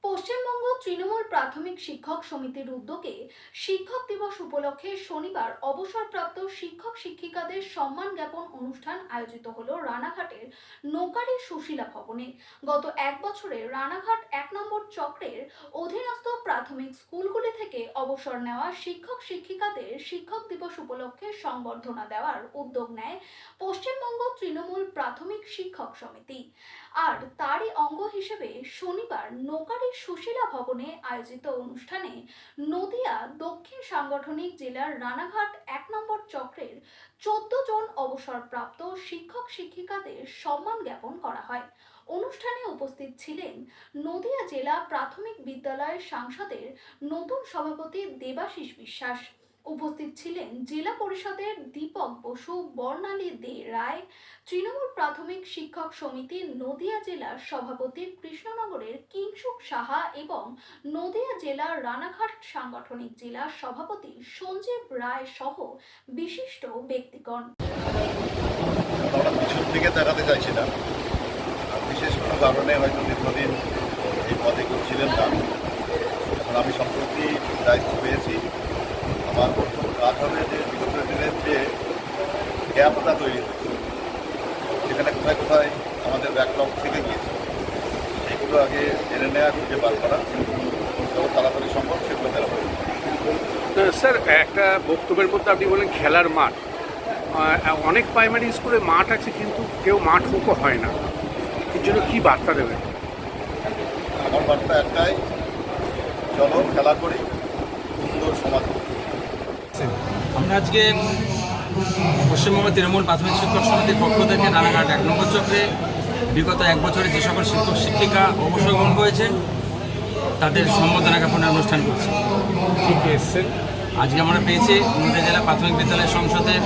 পশ্চিমবঙ্গ তৃণমূল প্রাথমিক শিক্ষক সমিতির উদ্যোগে শিক্ষক দিবস উপলক্ষে শনিবার অবসরপ্রাপ্ত শিক্ষক শিক্ষিকাদের সম্মান জ্ঞাপন অনুষ্ঠান আয়োজিত হলো রানাঘাটের নোকারি সুশীলা ভবনে। গত এক বছরে রানাঘাট ১ নম্বর চক্রের অধীনস্থ প্রাথমিক স্কুলগুলি থেকে অবসর নেওয়া শিক্ষক শিক্ষিকাদের শিক্ষক দিবস উপলক্ষে সংবর্ধনা দেওয়ার উদ্যোগ নেয় পশ্চিমবঙ্গ তৃণমূল প্রাথমিক শিক্ষক সমিতি। আর তারই অঙ্গ হিসেবে শনিবার নোকারি সুশীলা ভবনে আয়োজিত অনুষ্ঠানে নদিয়া দক্ষিণ সাংগঠনিক জেলার রানাঘাট ১ নম্বর চক্রের ১৪ জন অবসরপ্রাপ্ত শিক্ষক শিক্ষিকাদের সম্মান জ্ঞাপন করা হয়। অনুষ্ঠানে উপস্থিত ছিলেন নদিয়া জেলা প্রাথমিক বিদ্যালয়ের সংসদের নতুন সভাপতি দেবাশিস বিশ্বাস, উপস্থিত ছিলেন জেলা পরিষদের দীপক বসু, বর্ণালী দে রায়, তৃণমূল প্রাথমিক শিক্ষক সমিতির নদিয়া জেলার সভাপতি কৃষ্ণনগরের কিংসুক সাহা এবং নদিয়া জেলার রানাঘাট সাংগঠনিক জেলার সভাপতি সঞ্জীব রায় সহ বিশিষ্ট ব্যক্তিগণ। আমরা পিছন দিকে দেখাতে চাইছি না, বিশেষ কোনো কারণে হয়তো দীর্ঘদিন এই পদে কেউ ছিলেন না। এখন আমি সম্প্রতি দায়িত্ব পেয়েছি। আমার প্রথম কাজ হবে যে বিগত দিনের যে গ্যাপটা তৈরি হয়েছে, সেখানে কোথায় কোথায় আমাদের ব্যাকলগ থেকে গিয়েছে সেগুলো আগে জেনে নেওয়া, খুঁজে বার করা, যত তাড়াতাড়ি সম্ভব সেগুলো দেওয়া হবে। স্যার, একটা বক্তব্যের মধ্যে আপনি বলেন খেলার মাঠ, অনেক প্রাইমারি স্কুলে মাঠ আছে কিন্তু কেউ মাঠ মুখো হয় না, এর জন্য কী বার্তা দেবেন? আমার বার্তা একটাই, চলো খেলা করি, সুন্দর সমাজ। আমরা আজকে পশ্চিমবঙ্গ তৃণমূল প্রাথমিক শিক্ষক সমিতির পক্ষ থেকে রানাঘাট ১ নম্বর চক্রে বিগত এক বছরে যে সকল শিক্ষক শিক্ষিকা অবসর গ্রহণ করেছেন তাদের সম্বর্ধনা জ্ঞাপনের অনুষ্ঠান করছি। ঠিক এসছেন। আজকে আমরা পেয়েছি নদিয়া জেলা প্রাথমিক বিদ্যালয় সংসদের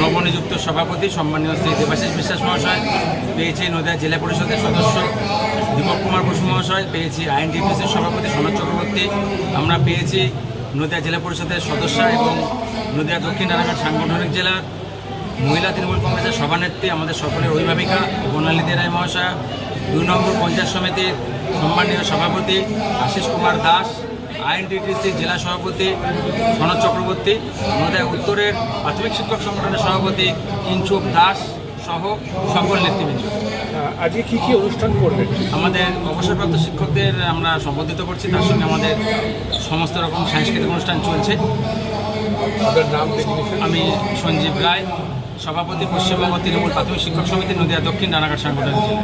নবনিযুক্ত সভাপতি সম্মানীয় শ্রী দেবাশিস বিশ্বাস মহাশয়, পেয়েছি নদিয়া জেলা পরিষদের সদস্য দীপক কুমার বসু মহাশয়, পেয়েছি আইএনটিটিসির সভাপতি সনদ চক্রবর্তী, আমরা পেয়েছি নদিয়া জেলা পরিষদের সদস্যা এবং নদিয়া দক্ষিণ রানাঘাট সাংগঠনিক জেলার মহিলা তৃণমূল কংগ্রেসের সভানেত্রী আমাদের সকলের অভিভাবিকা বর্ণালী দে রায় মহাশয়া, ২ নম্বর পঞ্চায়েত সমিতির সম্মানীয় সভাপতি আশিস কুমার দাস, আইএনটিটিসি জেলা সভাপতি সনদ চক্রবর্তী, নদিয়া উত্তরের প্রাথমিক শিক্ষক সংগঠনের সভাপতি কিংসুক দাস সহ সকল নেতৃবৃন্দ। আজকে কী কী অনুষ্ঠান করবেন? আমাদের অবসরপ্রাপ্ত শিক্ষকদের আমরা সম্বোধিত করছি, তার সঙ্গে আমাদের সমস্ত রকম সাংস্কৃতিক অনুষ্ঠান চলছে। আপনার নাম? আমি সঞ্জীব রায়, সভাপতি পশ্চিমবঙ্গ তৃণমূল প্রাথমিক শিক্ষক সমিতি নদিয়া দক্ষিণ রানাঘাট সাংগঠনিক জেলা।